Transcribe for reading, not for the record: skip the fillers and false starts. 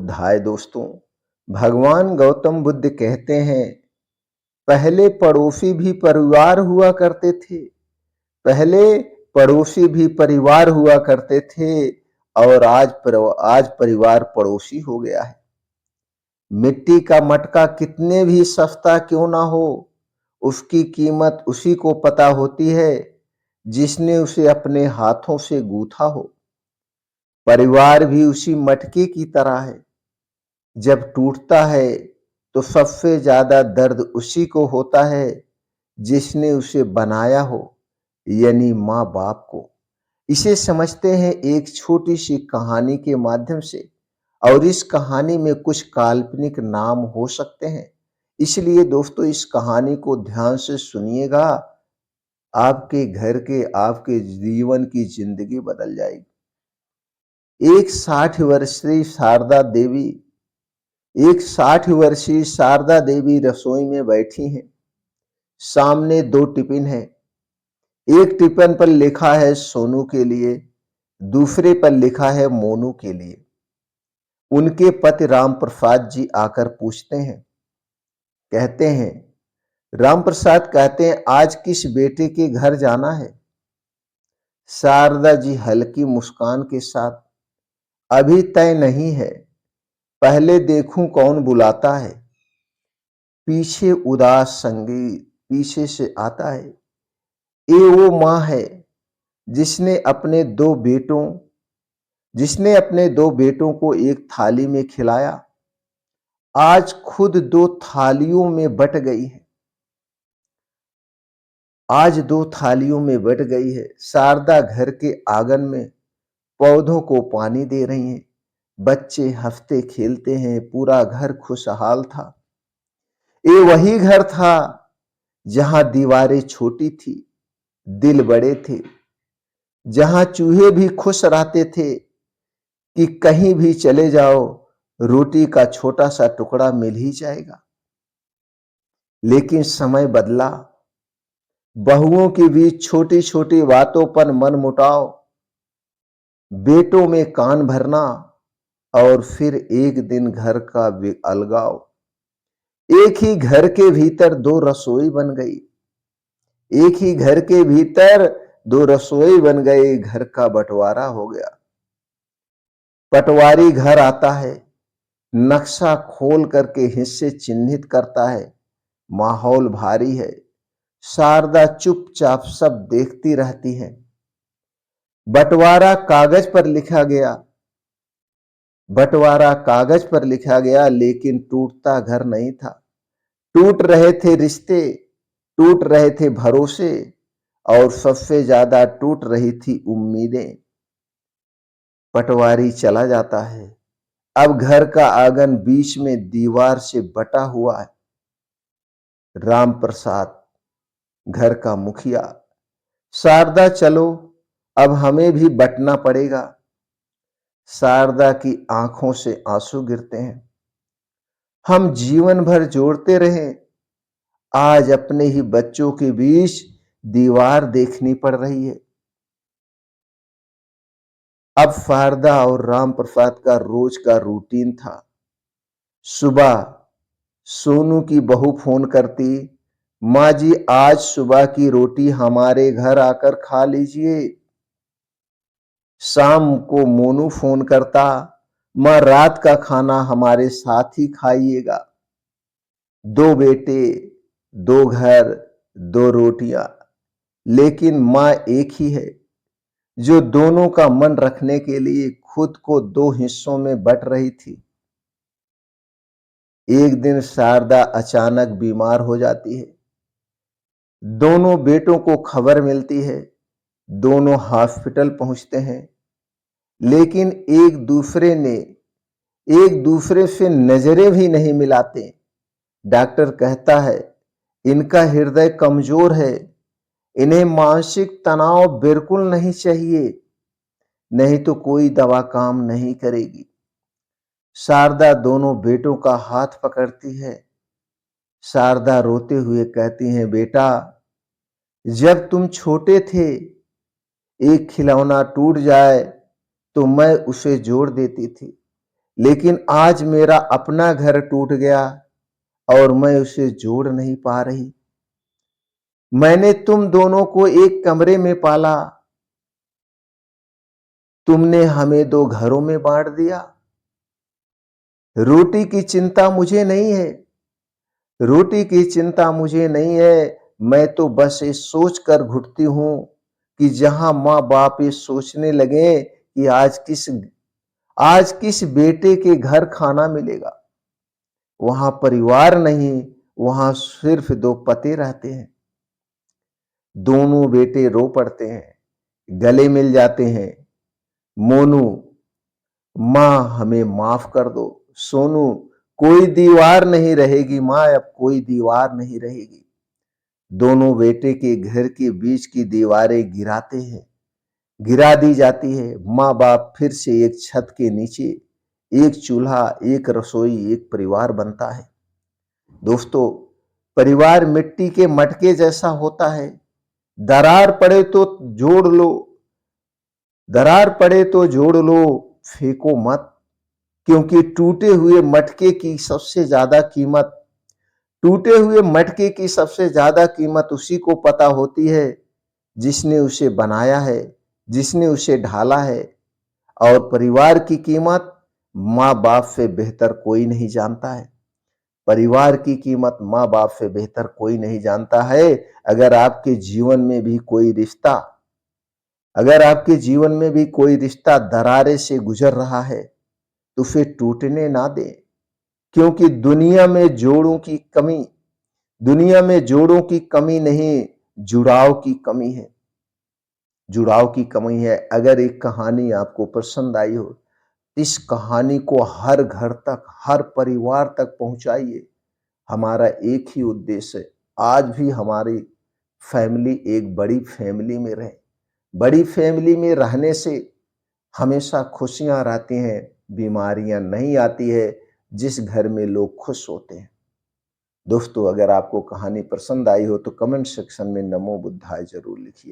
बुद्धाय दोस्तों। भगवान गौतम बुद्ध कहते हैं, पहले पड़ोसी भी परिवार हुआ करते थे। पहले पड़ोसी भी परिवार हुआ करते थे और आज परिवार पड़ोसी हो गया है। मिट्टी का मटका कितने भी सस्ता क्यों ना हो, उसकी कीमत उसी को पता होती है जिसने उसे अपने हाथों से गूंथा हो। परिवार भी उसी मटके की तरह है। जब टूटता है तो सबसे ज्यादा दर्द उसी को होता है जिसने उसे बनाया हो, यानी माँ बाप को। इसे समझते हैं एक छोटी सी कहानी के माध्यम से, और इस कहानी में कुछ काल्पनिक नाम हो सकते हैं। इसलिए दोस्तों इस कहानी को ध्यान से सुनिएगा, आपके घर के आपके जीवन की जिंदगी बदल जाएगी। एक 60 वर्षीय शारदा देवी रसोई में बैठी हैं। सामने 2 टिफिन हैं। एक टिफिन पर लिखा है सोनू के लिए, दूसरे पर लिखा है मोनू के लिए। उनके पति राम प्रसाद जी आकर पूछते हैं, कहते हैं, राम प्रसाद कहते हैं, आज किस बेटे के घर जाना है? शारदा जी हल्की मुस्कान के साथ, अभी तय नहीं है, पहले देखूं कौन बुलाता है। पीछे उदास संगीत पीछे से आता है। ये वो मां है जिसने अपने दो बेटों को एक थाली में खिलाया, आज खुद 2 थालियों में बट गई है। शारदा घर के आंगन में पौधों को पानी दे रही हैं। बच्चे हंसते खेलते हैं, पूरा घर खुशहाल था। ये वही घर था जहां दीवारें छोटी थी, दिल बड़े थे, जहां चूहे भी खुश रहते थे कि कहीं भी चले जाओ रोटी का छोटा सा टुकड़ा मिल ही जाएगा। लेकिन समय बदला। बहुओं के बीच छोटी छोटी बातों पर मनमुटाव, बेटों में कान भरना, और फिर एक दिन घर का अलगाव। एक ही घर के भीतर 2 रसोई बन गई। घर का बंटवारा हो गया। पटवारी घर आता है, नक्शा खोल करके हिस्से चिन्हित करता है। माहौल भारी है। शारदा चुपचाप सब देखती रहती है। बंटवारा कागज पर लिखा गया, लेकिन टूटता घर नहीं था। टूट रहे थे रिश्ते, टूट रहे थे भरोसे, और सबसे ज्यादा टूट रही थी उम्मीदें। पटवारी चला जाता है। अब घर का आंगन बीच में दीवार से बटा हुआ है। राम प्रसाद घर का मुखिया, शारदा चलो, अब हमें भी बटना पड़ेगा। शारदा की आंखों से आंसू गिरते हैं। हम जीवन भर जोड़ते रहे, आज अपने ही बच्चों के बीच दीवार देखनी पड़ रही है। अब शारदा और राम प्रसाद का रोज का रूटीन था। सुबह सोनू की बहू फोन करती, माँ जी आज सुबह की रोटी हमारे घर आकर खा लीजिए। शाम को मोनू फोन करता, माँ रात का खाना हमारे साथ ही खाइएगा। 2 बेटे, 2 घर, 2 रोटियां, लेकिन माँ एक ही है जो दोनों का मन रखने के लिए खुद को 2 हिस्सों में बट रही थी। एक दिन शारदा अचानक बीमार हो जाती है। दोनों बेटों को खबर मिलती है। दोनों हॉस्पिटल पहुंचते हैं, लेकिन एक दूसरे से नजरें भी नहीं मिलाते। डॉक्टर कहता है, इनका हृदय कमजोर है, इन्हें मानसिक तनाव बिल्कुल नहीं चाहिए, नहीं तो कोई दवा काम नहीं करेगी। शारदा दोनों बेटों का हाथ पकड़ती है। शारदा रोते हुए कहती है, बेटा जब तुम छोटे थे, एक खिलौना टूट जाए तो मैं उसे जोड़ देती थी, लेकिन आज मेरा अपना घर टूट गया और मैं उसे जोड़ नहीं पा रही। मैंने तुम दोनों को एक कमरे में पाला, तुमने हमें दो घरों में बांट दिया। रोटी की चिंता मुझे नहीं है, रोटी की चिंता मुझे नहीं है। मैं तो बस ये सोच कर घुटती हूं कि जहां माँ बाप ये सोचने लगे कि आज किस बेटे के घर खाना मिलेगा, वहां परिवार नहीं, वहां सिर्फ दो पति रहते हैं। दोनों बेटे रो पड़ते हैं, गले मिल जाते हैं। मोनू, माँ हमें माफ कर दो। सोनू, कोई दीवार नहीं रहेगी माँ, अब कोई दीवार नहीं रहेगी। दोनों बेटे के घर के बीच की दीवारें गिरा दी जाती है। माँ बाप फिर से एक छत के नीचे, एक चूल्हा, एक रसोई, एक परिवार बनता है। दोस्तों, परिवार मिट्टी के मटके जैसा होता है। दरार पड़े तो जोड़ लो, दरार पड़े तो जोड़ लो, फेंको मत। क्योंकि टूटे हुए मटके की सबसे ज्यादा कीमत उसी को पता होती है जिसने उसे बनाया है, जिसने उसे ढाला है। और परिवार की कीमत माँ बाप से बेहतर कोई नहीं जानता है। परिवार की कीमत माँ बाप से बेहतर कोई नहीं जानता है। अगर आपके जीवन में भी कोई रिश्ता अगर आपके जीवन में भी कोई रिश्ता दरारे से गुजर रहा है तो उसे टूटने ना दें। क्योंकि दुनिया में जोड़ों की कमी नहीं, जुड़ाव की कमी है। जुड़ाव की कमी है। अगर एक कहानी आपको पसंद आई हो, इस कहानी को हर घर तक, हर परिवार तक पहुंचाइए। हमारा एक ही उद्देश्य है, आज भी हमारी फैमिली एक बड़ी फैमिली में रहे। बड़ी फैमिली में रहने से हमेशा खुशियां रहती हैं, बीमारियां नहीं आती है। जिस घर में लोग खुश होते हैं। दोस्तों, अगर आपको कहानी पसंद आई हो तो कमेंट सेक्शन में नमो बुद्धाय जरूर लिखिए।